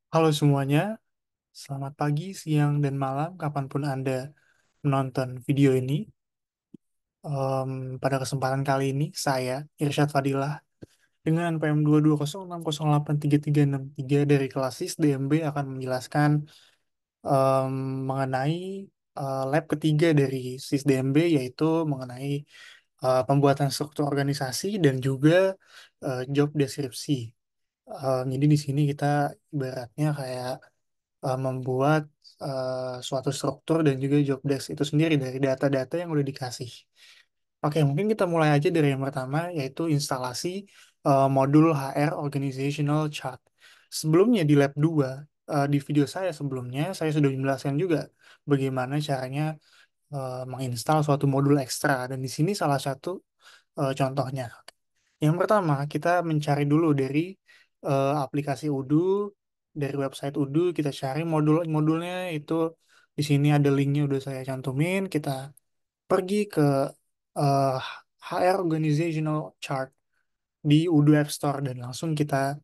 Halo semuanya, selamat pagi, siang, dan malam, kapanpun Anda menonton video ini. Pada kesempatan kali ini, saya, Irsyad Fadilah, dengan PM 22060833363 dari kelas SIS DMB akan menjelaskan em, mengenai lab ketiga dari SIS DMB, yaitu mengenai pembuatan struktur organisasi dan juga job deskripsi. Jadi di sini kita ibaratnya kayak membuat suatu struktur dan juga job desk itu sendiri dari data-data yang udah dikasih. Oke, mungkin kita mulai aja dari yang pertama, yaitu instalasi modul HR Organizational Chart. Sebelumnya di lab 2, di video saya sebelumnya, saya sudah menjelaskan juga bagaimana caranya menginstal suatu modul ekstra. Dan di sini salah satu contohnya. Yang pertama, kita mencari dulu dari aplikasi Udo, dari website Udo, kita cari modul-modulnya itu di sini ada linknya udah saya cantumin. Kita pergi ke eh, HR Organizational Chart di Udo App Store dan langsung kita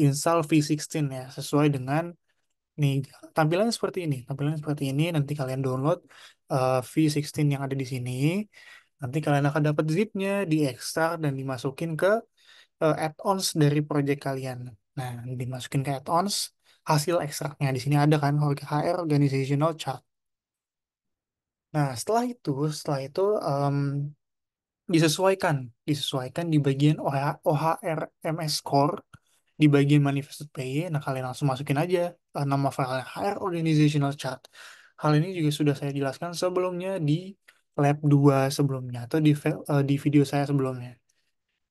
install V16 ya, sesuai dengan nih tampilannya seperti ini. Tampilannya seperti ini, nanti kalian download V16 yang ada di sini. Nanti kalian akan dapat zipnya, diekstrak dan dimasukin ke add-ons dari project kalian. Nah, dimasukin ke add-ons, hasil ekstraknya di sini ada kan HR Organizational Chart. Nah, setelah itu disesuaikan, disesuaikan di bagian OHR MS Core, di bagian manifested PY. Nah, kalian langsung masukin aja nama filenya HR Organizational Chart. Hal ini juga sudah saya jelaskan sebelumnya di lab 2 sebelumnya atau di video saya sebelumnya.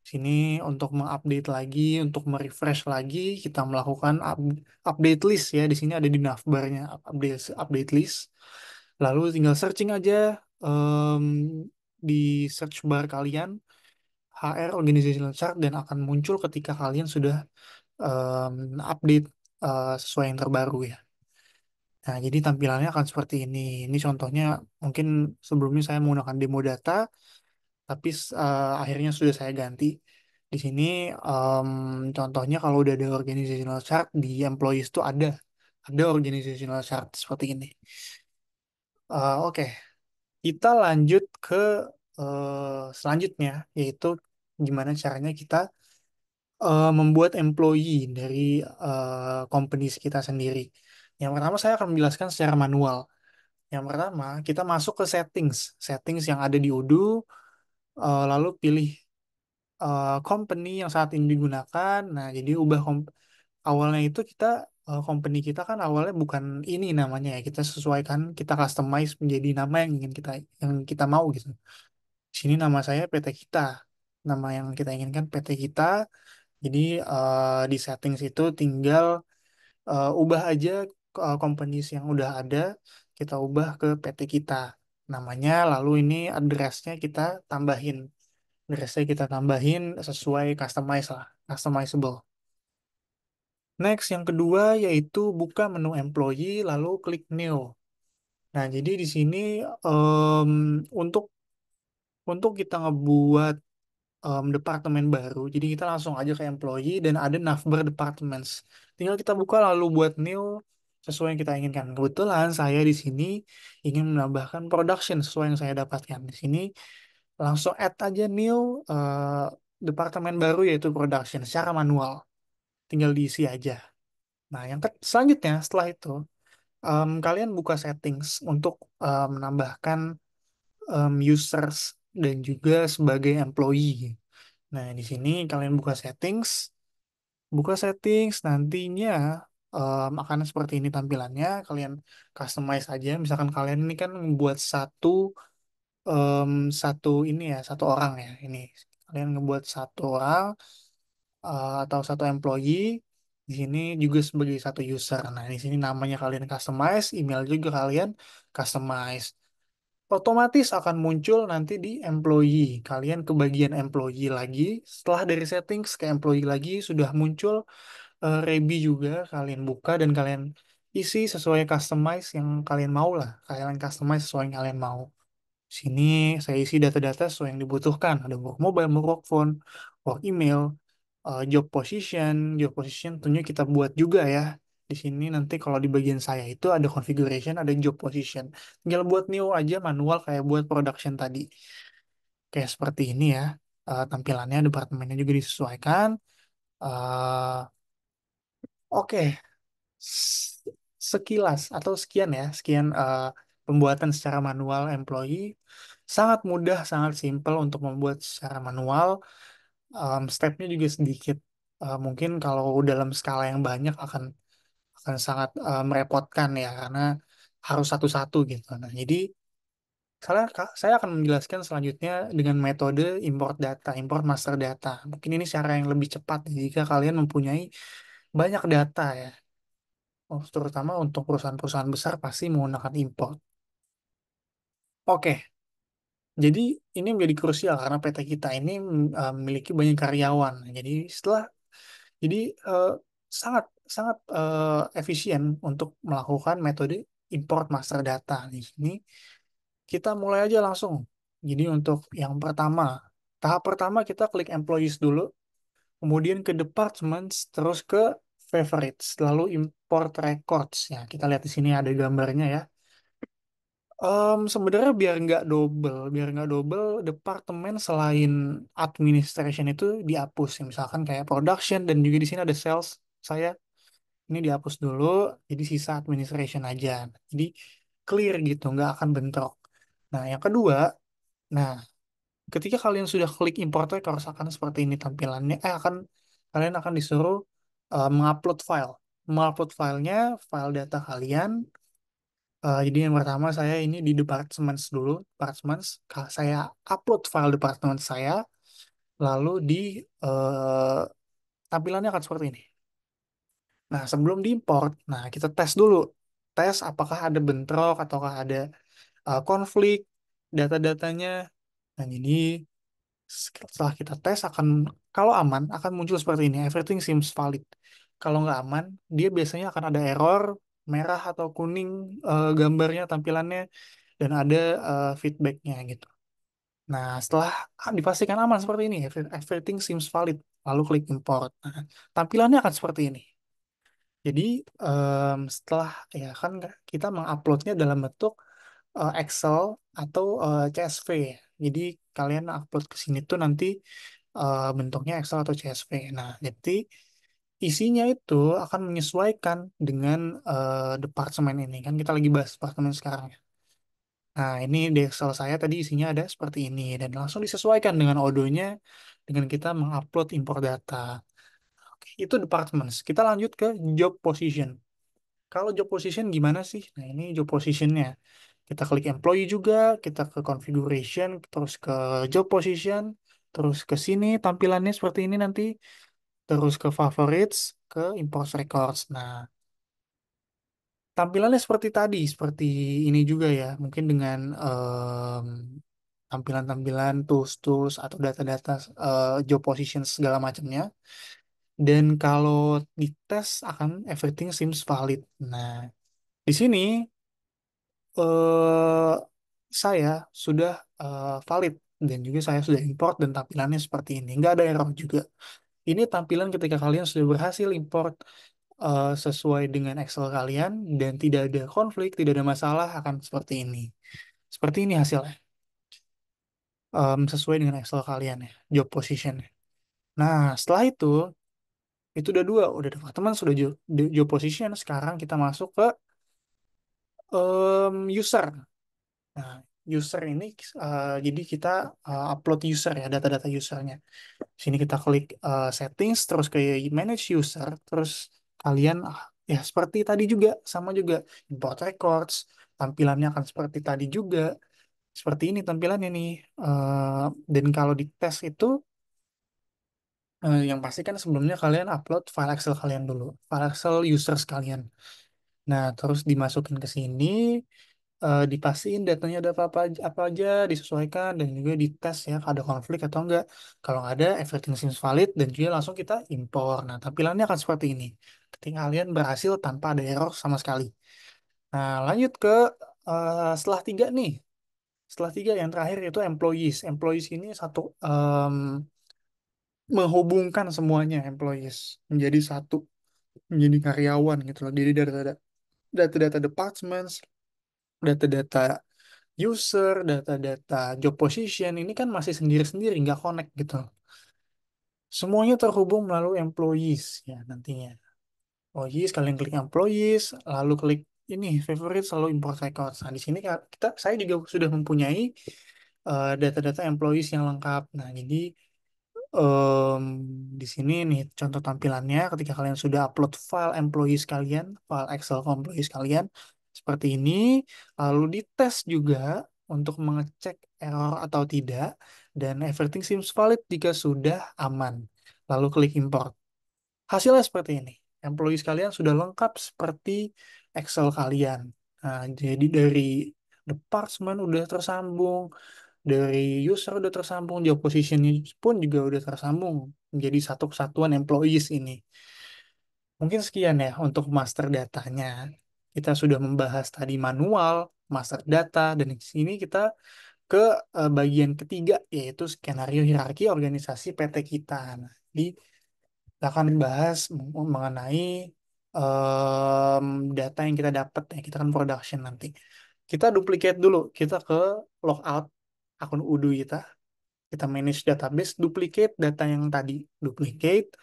Sini untuk mengupdate lagi, untuk merefresh lagi, kita melakukan update list ya. Di sini ada di navbarnya update list. Lalu tinggal searching aja em, di search bar kalian HR Organizational Chart dan akan muncul ketika kalian sudah update sesuai yang terbaru ya. Nah, jadi tampilannya akan seperti ini. Ini contohnya mungkin sebelumnya saya menggunakan demo data, tapi akhirnya sudah saya ganti. Di sini em, contohnya kalau udah ada organizational chart di employees itu ada organizational chart seperti ini. Oke, kita lanjut ke selanjutnya, yaitu gimana caranya kita membuat employee dari company kita sendiri. Yang pertama saya akan menjelaskan secara manual. Yang pertama kita masuk ke settings yang ada di Odoo, lalu pilih company yang saat ini digunakan. Nah, jadi awalnya itu kita company kita kan awalnya bukan ini namanya ya. Kita sesuaikan, kita customize menjadi nama yang kita mau gitu. Di sini nama saya PT kita. Nama yang kita inginkan PT kita. Jadi di settings itu tinggal ubah aja companies yang udah ada, kita ubah ke PT kita. Namanya, lalu ini addressnya kita tambahin. Addressnya kita tambahin sesuai customize lah, customizable. Next, yang kedua yaitu buka menu employee, lalu klik new. Nah, jadi di sini em, untuk untuk kita ngebuat departemen baru, jadi kita langsung aja ke employee dan ada navbar departments. Tinggal kita buka lalu buat new sesuai yang kita inginkan. Kebetulan saya di sini ingin menambahkan production sesuai yang saya dapatkan. Di sini langsung add aja new departemen baru yaitu production secara manual. Tinggal diisi aja. Nah, selanjutnya setelah itu kalian buka settings untuk menambahkan users dan juga sebagai employee. Nah, di sini kalian buka settings nantinya akan seperti ini tampilannya. Kalian customize aja. Misalkan kalian ini kan membuat em, satu orang ya. Ini kalian ngebuat satu orang atau satu employee. Di sini juga sebagai satu user. Nah, di sini namanya kalian customize, email juga kalian customize. Otomatis akan muncul nanti di employee. Kalian ke bagian employee lagi. Setelah dari settings ke employee lagi, sudah muncul Rebi juga. Kalian buka dan kalian isi sesuai customize yang kalian mau lah. Kalian customize sesuai yang kalian mau. Sini saya isi data-data sesuai yang dibutuhkan. Ada work mobile, work phone, work email, job position. Job position tentunya kita buat juga ya. Di sini nanti kalau di bagian saya itu ada configuration, ada job position. Tinggal buat new aja manual kayak buat production tadi. Kayak seperti ini ya. Tampilannya departemennya juga disesuaikan. Eh, oke, S- Sekilas atau sekian ya, sekian pembuatan secara manual employee. Sangat mudah, sangat simple untuk membuat secara manual. Stepnya juga sedikit. Mungkin kalau dalam skala yang banyak akan sangat merepotkan ya karena harus satu-satu gitu. Nah, jadi saya akan menjelaskan selanjutnya dengan metode import data, import master data. Mungkin ini cara yang lebih cepat jika kalian mempunyai banyak data ya. Oh, terutama untuk perusahaan-perusahaan besar pasti menggunakan import. Oke, jadi ini menjadi krusial karena PT kita ini memiliki banyak karyawan. Jadi eh, sangat sangat efisien untuk melakukan metode import master data. Di sini kita mulai aja langsung. Jadi untuk yang pertama, tahap pertama kita klik employees dulu, kemudian ke departments, terus ke favorites, lalu import records. Ya, kita lihat di sini ada gambarnya ya. Sebenarnya biar nggak double, departemen selain administration itu dihapus. Ya, misalkan kayak production dan juga di sini ada sales. Saya ini dihapus dulu, jadi sisa administration aja. Jadi clear gitu, nggak akan bentrok. Nah, yang kedua, nah ketika kalian sudah klik import records akan seperti ini tampilannya. Kalian akan disuruh mengupload file. Mengupload filenya, file data kalian. Jadi yang pertama saya ini di departments dulu, departments. Saya upload file departemen saya, lalu di eh, tampilannya akan seperti ini. Nah, sebelum diimport, nah kita tes dulu. Tes apakah ada bentrok ataukah ada konflik data-datanya. Nah, ini setelah kita tes kalau aman akan muncul seperti ini. Everything seems valid. Kalau nggak aman, dia biasanya akan ada error merah atau kuning gambarnya, tampilannya, dan ada feedbacknya gitu. Nah, setelah dipastikan aman seperti ini, everything seems valid, lalu klik import. Nah, tampilannya akan seperti ini. Jadi setelah ya kan kita menguploadnya dalam bentuk Excel atau CSV. Jadi kalian upload ke sini tuh nanti bentuknya Excel atau CSV. Nah, jadi isinya itu akan menyesuaikan dengan departemen ini. Kan kita lagi bahas departemen sekarang ya. Nah, ini di Excel saya tadi isinya ada seperti ini dan langsung disesuaikan dengan odonya dengan kita mengupload import data. Oke, itu departments. Kita lanjut ke job position. Kalau job position gimana sih? Nah, ini job positionnya. Kita klik employee juga, kita ke configuration, terus ke job position, terus ke sini tampilannya seperti ini nanti, terus ke favorites, ke import records. Nah, tampilannya seperti tadi, seperti ini juga ya, mungkin dengan tampilan-tampilan tools-tools atau data-data job position segala macamnya. Dan kalau dites akan everything seems valid. Nah, di sini eh, saya sudah valid dan juga saya sudah import dan tampilannya seperti ini. Nggak ada error juga. Ini tampilan ketika kalian sudah berhasil import sesuai dengan Excel kalian dan tidak ada konflik, tidak ada masalah akan seperti ini. Seperti ini hasilnya. Sesuai dengan Excel kalian ya, job position. Nah, setelah itu udah dua, udah departemen, sudah job position. Sekarang kita masuk ke user. Nah, user ini jadi kita upload user ya, data-data usernya. Sini kita klik settings, terus ke manage user, terus kalian ya seperti tadi juga, sama juga import records, tampilannya akan seperti tadi juga, seperti ini tampilannya nih. Dan kalau di tes itu yang pasti kan sebelumnya kalian upload file Excel kalian dulu, file Excel users kalian. Nah, terus dimasukin ke sini, dipastiin datanya ada apa aja, disesuaikan dan juga dites ya ada konflik atau enggak. Kalau nggak ada, everything seems valid dan juga langsung kita impor. Nah, tampilannya akan seperti ini. Ketika kalian berhasil tanpa ada error sama sekali. Nah, lanjut ke setelah tiga nih. Setelah tiga yang terakhir itu employees. Employees ini satu menghubungkan semuanya employees menjadi satu. menjadi karyawan gitu loh. Jadi data-data departments, data-data user, data-data job position ini kan masih sendiri-sendiri, nggak connect gitu. Semuanya terhubung melalui employees ya nantinya. Employees, kalian klik employees, lalu klik ini favorite selalu import records. Nah, di sini saya juga sudah mempunyai data-data employees yang lengkap. Nah, jadi em, di sini nih contoh tampilannya ketika kalian sudah upload file employees kalian, file Excel employees kalian seperti ini, lalu dites juga untuk mengecek error atau tidak, dan everything seems valid jika sudah aman. Lalu klik import. Hasilnya seperti ini. Employees kalian sudah lengkap seperti Excel kalian. Nah, jadi dari department udah tersambung, dari user udah tersambung, job positionnya pun juga udah tersambung menjadi satu kesatuan employees ini. Mungkin sekian ya untuk master datanya. Kita sudah membahas tadi manual, master data, dan di sini kita ke bagian ketiga, yaitu skenario hierarki organisasi PT kita. Nah, jadi kita akan bahas mengenai em, data yang kita dapat ya, kita kan production nanti. Kita duplicate dulu, kita ke logout akun Udo kita manage database, duplicate data yang tadi, duplicate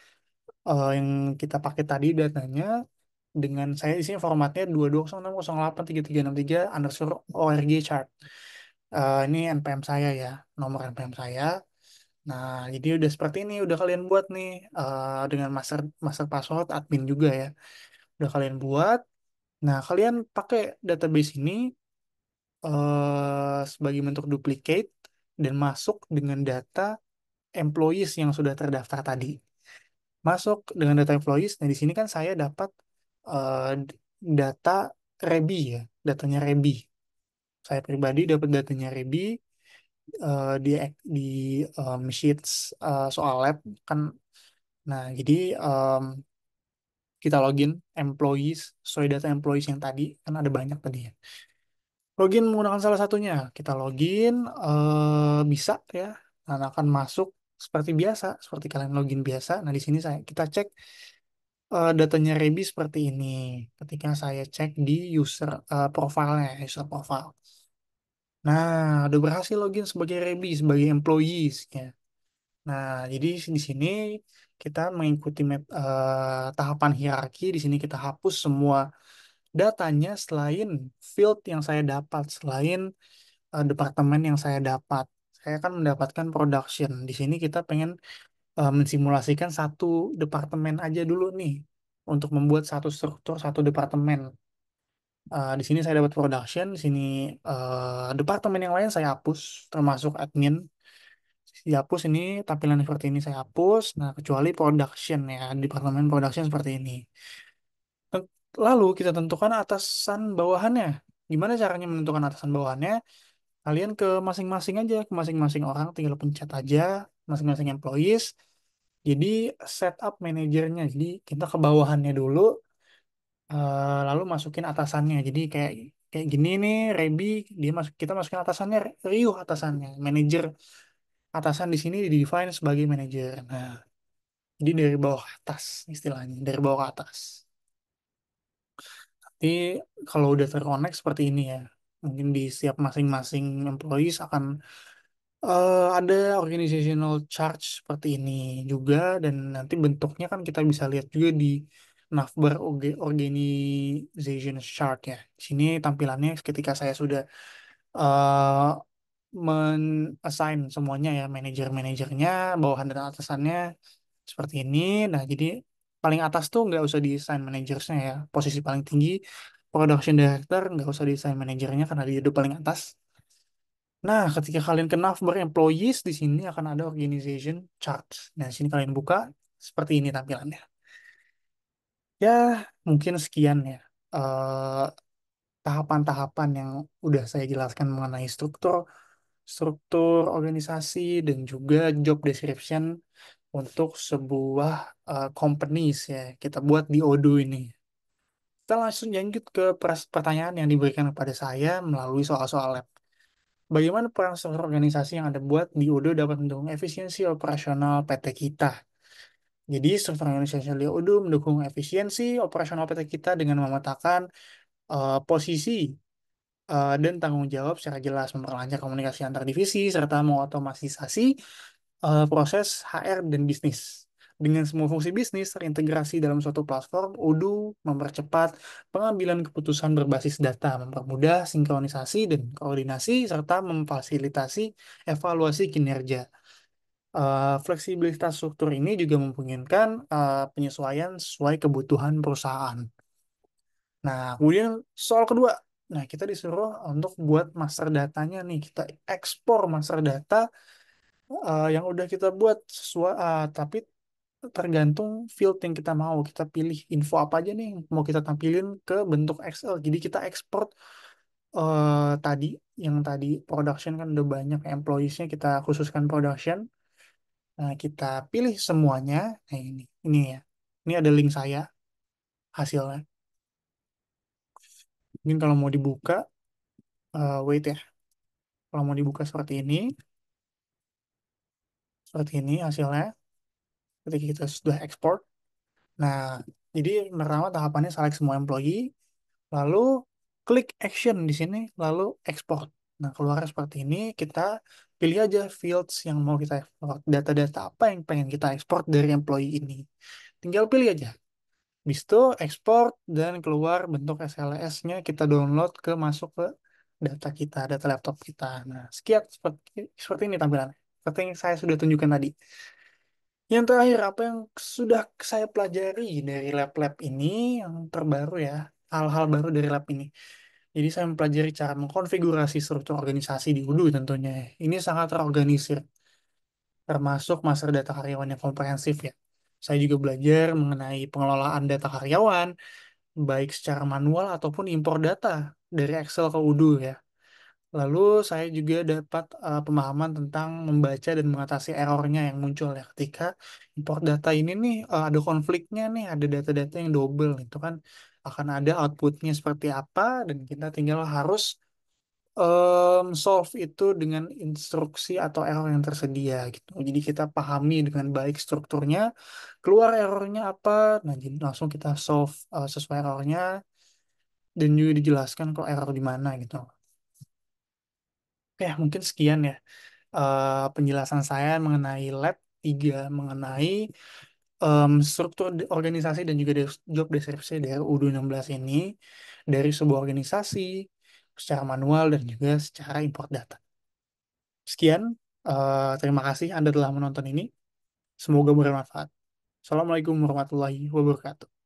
yang kita pakai tadi datanya dengan saya di sini formatnya 2206083363 underscore org chart. Ini NPM saya ya, nomor NPM saya. Nah, jadi udah seperti ini, udah kalian buat nih dengan master master password admin juga ya. Udah kalian buat. Nah, kalian pakai database ini sebagai bentuk duplicate dan masuk dengan data employees yang sudah terdaftar tadi. Masuk dengan data employees. Nah, di sini kan saya dapat data Rebi ya, datanya Rebi. Saya pribadi dapat datanya Rebi di sheets soal lab kan. Nah, jadi kita login employees sesuai data employees yang tadi kan ada banyak tadi ya. Login menggunakan salah satunya. Kita login bisa ya. Dan akan masuk seperti biasa, seperti kalian login biasa. Nah, di sini kita cek datanya Rebi seperti ini. Ketika saya cek di profile-nya, user profile. Nah, udah berhasil login sebagai Rebi, sebagai employees ya. Nah, jadi di sini kita mengikuti tahapan hierarki. Di sini kita hapus semua datanya selain field yang saya dapat, selain departemen yang saya dapat. Saya akan mendapatkan production. Di sini kita pengen mensimulasikan satu departemen aja dulu nih untuk membuat satu struktur satu departemen. Di sini saya dapat production, di sini departemen yang lain saya hapus, termasuk admin. Dihapus ini tampilan seperti ini saya hapus. Nah, kecuali production ya, departemen production seperti ini. Lalu kita tentukan atasan bawahannya. Gimana caranya menentukan atasan bawahannya? Kalian ke masing-masing aja, ke masing-masing orang tinggal pencet aja, masing-masing employees. Jadi setup manajernya. Jadi kita ke bawahannya dulu, lalu masukin atasannya. Jadi kayak kayak gini nih, Rebi, kita masukin atasannya, Riuh atasannya, manajer atasan di sini di define sebagai manajer. Nah, jadi dari bawah ke atas istilahnya, dari bawah ke atas. Tapi kalau udah terkonek seperti ini ya, mungkin di setiap masing-masing employees akan ada organizational chart seperti ini juga, dan nanti bentuknya kan kita bisa lihat juga di Navbar Organization Chart ya. Di sini tampilannya ketika saya sudah uh, men-assign semuanya ya, manajer-manajernya, bawahan dan atasannya seperti ini. Nah, jadi paling atas tuh nggak usah di-assign manajersnya ya. Posisi paling tinggi production director nggak usah di-assign manajernya karena dia di paling atas. Nah, ketika kalian kena Fiverr Employees, di sini akan ada organization chart. Nah, di sini kalian buka, seperti ini tampilannya. Ya, mungkin sekian ya. eh, Tahapan-tahapan yang udah saya jelaskan mengenai struktur, struktur organisasi, dan juga job description untuk sebuah companies ya. Kita buat di Odoo ini. Kita langsung lanjut ke pertanyaan yang diberikan kepada saya melalui soal-soal lab. Bagaimana peran struktur organisasi yang Anda buat di Udo dapat mendukung efisiensi operasional PT kita? Jadi, struktur organisasi Udu mendukung efisiensi operasional PT kita dengan memetakan posisi dan tanggung jawab secara jelas, memperlancar komunikasi antar divisi, serta mengotomatisasi proses HR dan bisnis. Dengan semua fungsi bisnis terintegrasi dalam suatu platform, Udu mempercepat pengambilan keputusan berbasis data, mempermudah sinkronisasi dan koordinasi, serta memfasilitasi evaluasi kinerja. Fleksibilitas struktur ini juga memungkinkan penyesuaian sesuai kebutuhan perusahaan. Nah, kemudian soal kedua, nah kita disuruh untuk buat master datanya nih, kita ekspor master data yang udah kita buat sesuai, tapi tergantung field yang kita mau. Kita pilih info apa aja nih yang mau kita tampilin ke bentuk Excel. Jadi kita ekspor tadi, yang tadi production kan udah banyak employees-nya, kita khususkan production. Nah, kita pilih semuanya. Nah, ini ya. Ini ada link saya hasilnya. Mungkin kalau mau dibuka, wait ya. Kalau mau dibuka seperti ini hasilnya. Ketika kita sudah ekspor. Nah, jadi pertama tahapannya select semua employee, lalu klik action di sini, lalu export. Nah, keluar seperti ini, kita pilih aja fields yang mau kita export, data-data apa yang pengen kita ekspor dari employee ini. Tinggal pilih aja. Habis itu export dan keluar bentuk SLS-nya kita download masuk ke data kita, data laptop kita. Nah, sekian seperti ini tampilannya. Seperti yang saya sudah tunjukkan tadi. Yang terakhir, apa yang sudah saya pelajari dari lab-lab ini yang terbaru ya, hal-hal baru dari lab ini. Jadi saya mempelajari cara mengkonfigurasi struktur organisasi di Udu tentunya. Ini sangat terorganisir, termasuk master data karyawan yang komprehensif ya. Saya juga belajar mengenai pengelolaan data karyawan, baik secara manual ataupun impor data dari Excel ke Udo ya. Lalu saya juga dapat pemahaman tentang membaca dan mengatasi errornya yang muncul ya ketika import data ini nih ada konfliknya nih, ada data-data yang double itu kan akan ada outputnya seperti apa dan kita tinggal harus solve itu dengan instruksi atau error yang tersedia gitu. Jadi kita pahami dengan baik strukturnya, keluar errornya apa, nah jadi langsung kita solve sesuai errornya dan juga dijelaskan kok error di mana gitu. Oke, mungkin sekian ya penjelasan saya mengenai lab 3 mengenai struktur organisasi dan juga job deskripsi dari UU 16 ini dari sebuah organisasi secara manual dan juga secara import data. Sekian, terima kasih Anda telah menonton ini. Semoga bermanfaat. Assalamualaikum warahmatullahi wabarakatuh.